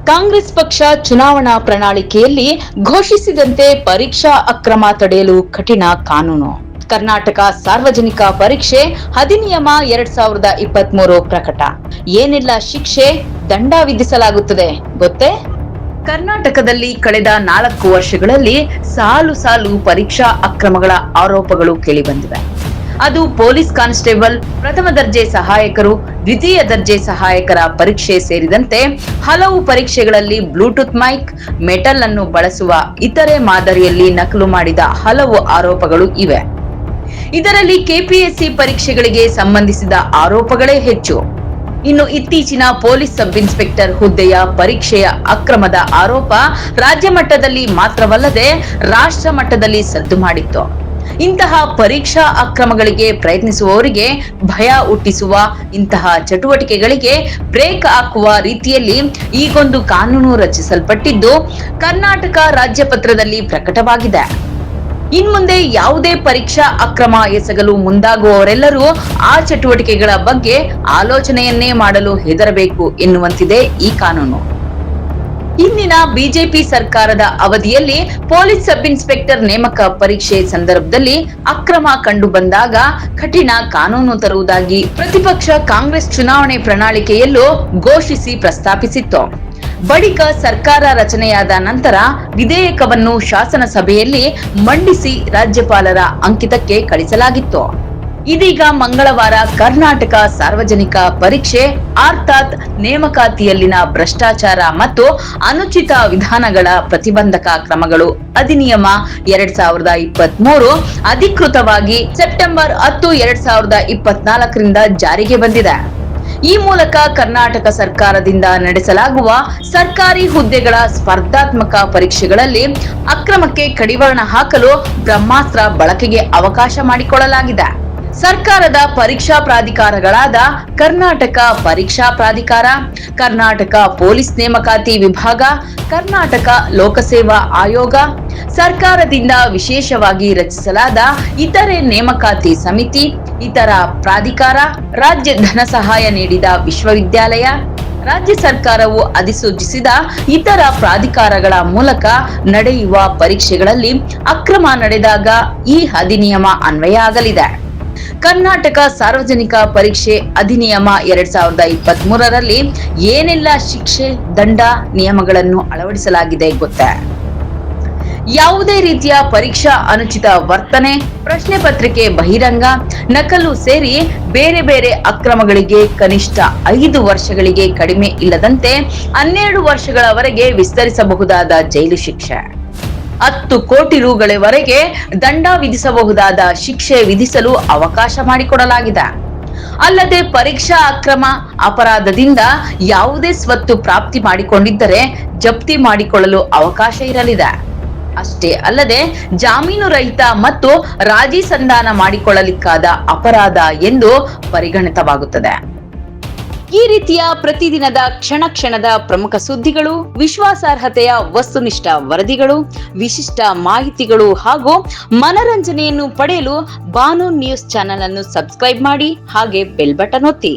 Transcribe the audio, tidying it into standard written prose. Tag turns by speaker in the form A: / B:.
A: ಕಾಂಗ್ರೆಸ್ ಪಕ್ಷ ಚುನಾವಣಾ ಪ್ರಣಾಳಿಕೆಯಲ್ಲಿ ಘೋಷಿಸಿದಂತೆ ಪರೀಕ್ಷಾ ಅಕ್ರಮ ತಡೆಯಲು ಕಠಿಣ ಕಾನೂನು. ಕರ್ನಾಟಕ ಸಾರ್ವಜನಿಕ ಪರೀಕ್ಷೆ ಅಧಿನಿಯಮ 2023 ಪ್ರಕಟ. ಏನೆಲ್ಲ ಶಿಕ್ಷೆ, ದಂಡ ವಿಧಿಸಲಾಗುತ್ತದೆ ಗೊತ್ತೇ? ಕರ್ನಾಟಕದಲ್ಲಿ ಕಳೆದ 4 ವರ್ಷಗಳಲ್ಲಿ ಸಾಲು ಪರೀಕ್ಷಾ ಅಕ್ರಮಗಳ ಆರೋಪಗಳು ಕೇಳಿಬಂದಿವೆ. ಅದು ಪೊಲೀಸ್ ಕಾನ್ಸ್ಟೇಬಲ್, ಪ್ರಥಮ ದರ್ಜೆ ಸಹಾಯಕರು, ದ್ವಿತೀಯ ದರ್ಜೆ ಸಹಾಯಕರ ಪರೀಕ್ಷೆ ಸೇರಿದಂತೆ ಹಲವು ಪರೀಕ್ಷೆಗಳಲ್ಲಿ ಬ್ಲೂಟೂತ್ ಮೈಕ್, ಮೆಟಲ್ ಅನ್ನು ಬಳಸುವ ಇತರೆ ಮಾದರಿಯಲ್ಲಿ ನಕಲು ಮಾಡಿದ ಹಲವು ಆರೋಪಗಳು ಇವೆ. ಇದರಲ್ಲಿ ಕೆಪಿಎಸ್ಸಿ ಪರೀಕ್ಷೆಗಳಿಗೆ ಸಂಬಂಧಿಸಿದ ಆರೋಪಗಳೇ ಹೆಚ್ಚು. ಇನ್ನು ಇತ್ತೀಚಿನ ಪೊಲೀಸ್ ಸಬ್ ಇನ್ಸ್ಪೆಕ್ಟರ್ ಹುದ್ದೆಯ ಪರೀಕ್ಷೆಯ ಅಕ್ರಮದ ಆರೋಪ ರಾಜ್ಯ ಮಟ್ಟದಲ್ಲಿ ಮಾತ್ರವಲ್ಲದೆ ರಾಷ್ಟ್ರ ಮಟ್ಟದಲ್ಲಿ ಸದ್ದು ಮಾಡಿತ್ತು. ಇಂತಹ ಪರೀಕ್ಷಾ ಅಕ್ರಮಗಳಿಗೆ ಪ್ರಯತ್ನಿಸುವವರಿಗೆ ಭಯ ಹುಟ್ಟಿಸುವ ಇಂತಹ ಚಟುವಟಿಕೆಗಳಿಗೆ ಬ್ರೇಕ್ ಹಾಕುವ ರೀತಿಯಲ್ಲಿ ಈಗೊಂದು ಕಾನೂನು ರಚಿಸಲ್ಪಟ್ಟಿದ್ದು ಕರ್ನಾಟಕ ರಾಜ್ಯಪತ್ರದಲ್ಲಿ ಪ್ರಕಟವಾಗಿದೆ. ಇನ್ಮುಂದೆ ಯಾವುದೇ ಪರೀಕ್ಷಾ ಅಕ್ರಮ ಎಸಗಲು ಮುಂದಾಗುವವರೆಲ್ಲರೂ ಆ ಚಟುವಟಿಕೆಗಳ ಬಗ್ಗೆ ಆಲೋಚನೆಯನ್ನೇ ಮಾಡಲು ಹೆದರಬೇಕು ಎನ್ನುವಂತಿದೆ ಈ ಕಾನೂನು. ಇಂದಿನ ಬಿಜೆಪಿ ಸರ್ಕಾರದ ಅವಧಿಯಲ್ಲಿ ಪೊಲೀಸ್ ಸಬ್ ಇನ್ಸ್ಪೆಕ್ಟರ್ ನೇಮಕ ಪರೀಕ್ಷೆ ಸಂದರ್ಭದಲ್ಲಿ ಅಕ್ರಮ ಕಂಡು ಬಂದಾಗ ಕಠಿಣ ಕಾನೂನು ತರುವುದಾಗಿ ಪ್ರತಿಪಕ್ಷ ಕಾಂಗ್ರೆಸ್ ಚುನಾವಣೆ ಪ್ರಣಾಳಿಕೆಯಲ್ಲೂ ಘೋಷಿಸಿ ಪ್ರಸ್ತಾಪಿಸಿತ್ತು. ಬಳಿಕ ಸರ್ಕಾರ ರಚನೆಯಾದ ನಂತರ ವಿಧೇಯಕವನ್ನು ಶಾಸನಸಭೆಯಲ್ಲಿ ಮಂಡಿಸಿ ರಾಜ್ಯಪಾಲರ ಅಂಕಿತಕ್ಕೆ ಕಳಿಸಲಾಗಿತ್ತು. ಇದೀಗ ಮಂಗಳವಾರ ಕರ್ನಾಟಕ ಸಾರ್ವಜನಿಕ ಪರೀಕ್ಷೆ ಅರ್ಥಾತ್ ನೇಮಕಾತಿಯಲ್ಲಿನ ಭ್ರಷ್ಟಾಚಾರ ಮತ್ತು ಅನುಚಿತ ವಿಧಾನಗಳ ಪ್ರತಿಬಂಧಕ ಕ್ರಮಗಳು ಅಧಿನಿಯಮ 2023 ಅಧಿಕೃತವಾಗಿ ಸೆಪ್ಟೆಂಬರ್ 10, 2024 ಜಾರಿಗೆ ಬಂದಿದೆ. ಈ ಮೂಲಕ ಕರ್ನಾಟಕ ಸರ್ಕಾರದಿಂದ ನಡೆಸಲಾಗುವ ಸರ್ಕಾರಿ ಹುದ್ದೆಗಳ ಸ್ಪರ್ಧಾತ್ಮಕ ಪರೀಕ್ಷೆಗಳಲ್ಲಿ ಅಕ್ರಮಕ್ಕೆ ಕಡಿವಾಣ ಹಾಕಲು ಬ್ರಹ್ಮಾಸ್ತ್ರ ಬಳಕೆಗೆ ಅವಕಾಶ ಮಾಡಿಕೊಳ್ಳಲಾಗಿದೆ. ಸರ್ಕಾರದ ಪರೀಕ್ಷಾ ಪ್ರಾಧಿಕಾರಗಳಾದ ಕರ್ನಾಟಕ ಪರೀಕ್ಷಾ ಪ್ರಾಧಿಕಾರ, ಕರ್ನಾಟಕ ಪೊಲೀಸ್ ನೇಮಕಾತಿ ವಿಭಾಗ, ಕರ್ನಾಟಕ ಲೋಕಸೇವಾ ಆಯೋಗ, ಸರ್ಕಾರದಿಂದ ವಿಶೇಷವಾಗಿ ರಚಿಸಲಾದ ಇತರೆ ನೇಮಕಾತಿ ಸಮಿತಿ, ಇತರ ಪ್ರಾಧಿಕಾರ, ರಾಜ್ಯ ಧನ ಸಹಾಯ ನೀಡಿದ ವಿಶ್ವವಿದ್ಯಾಲಯ, ರಾಜ್ಯ ಸರ್ಕಾರವು ಅಧಿಸೂಚಿಸಿದ ಇತರ ಪ್ರಾಧಿಕಾರಗಳ ಮೂಲಕ ನಡೆಯುವ ಪರೀಕ್ಷೆಗಳಲ್ಲಿ ಅಕ್ರಮ ನಡೆದಾಗ ಈ ಅಧಿನಿಯಮ ಅನ್ವಯ ಆಗಲಿದೆ. ಕರ್ನಾಟಕ ಸಾರ್ವಜನಿಕ ಪರೀಕ್ಷೆ ಅಧಿನಿಯಮ 2023ರಲ್ಲಿ ಏನೆಲ್ಲ ಶಿಕ್ಷೆ, ದಂಡ, ನಿಯಮಗಳನ್ನು ಅಳವಡಿಸಲಾಗಿದೆ ಗೊತ್ತೇ? ಯಾವುದೇ ರೀತಿಯ ಪರೀಕ್ಷಾ ಅನುಚಿತ ವರ್ತನೆ, ಪ್ರಶ್ನೆ ಪತ್ರಿಕೆ ಬಹಿರಂಗ, ನಕಲು ಸೇರಿ ಬೇರೆ ಅಕ್ರಮಗಳಿಗೆ ಕನಿಷ್ಠ 5 ವರ್ಷಗಳಿಗೆ ಕಡಿಮೆ ಇಲ್ಲದಂತೆ 12 ವರ್ಷಗಳವರೆಗೆ ವಿಸ್ತರಿಸಬಹುದಾದ ಜೈಲು ಶಿಕ್ಷೆ, 10 ಕೋಟಿ ರುಗಳವರೆಗೆ ದಂಡ ವಿಧಿಸಬಹುದಾದ ಶಿಕ್ಷೆ ವಿಧಿಸಲು ಅವಕಾಶ ಮಾಡಿಕೊಡಲಾಗಿದೆ. ಅಲ್ಲದೆ ಪರೀಕ್ಷಾ ಅಕ್ರಮ ಅಪರಾಧದಿಂದ ಯಾವುದೇ ಸ್ವತ್ತು ಪ್ರಾಪ್ತಿ ಮಾಡಿಕೊಂಡಿದ್ದರೆ ಜಪ್ತಿ ಮಾಡಿಕೊಳ್ಳಲು ಅವಕಾಶ ಇರಲಿದೆ. ಅಷ್ಟೇ ಅಲ್ಲದೆ ಜಾಮೀನು ರಹಿತ ಮತ್ತು ರಾಜಿ ಸಂಧಾನ ಮಾಡಿಕೊಳ್ಳಲಿಕ್ಕಾದ ಅಪರಾಧ ಎಂದು ಪರಿಗಣಿತವಾಗುತ್ತದೆ. ಈ ರೀತಿಯ ಪ್ರತಿದಿನದ ಕ್ಷಣದ ಪ್ರಮುಖ ಸುದ್ದಿಗಳು, ವಿಶ್ವಾಸಾರ್ಹತೆಯ ವಸ್ತುನಿಷ್ಠ ವರದಿಗಳು, ವಿಶಿಷ್ಟ ಮಾಹಿತಿಗಳು ಹಾಗೂ ಮನರಂಜನೆಯನ್ನು ಪಡೆಯಲು ಬಾನು ನ್ಯೂಸ್ ಚಾನೆಲ್ ಅನ್ನು ಸಬ್ಸ್ಕ್ರೈಬ್ ಮಾಡಿ, ಹಾಗೆ ಬೆಲ್ ಬಟನ್ ಒತ್ತಿ.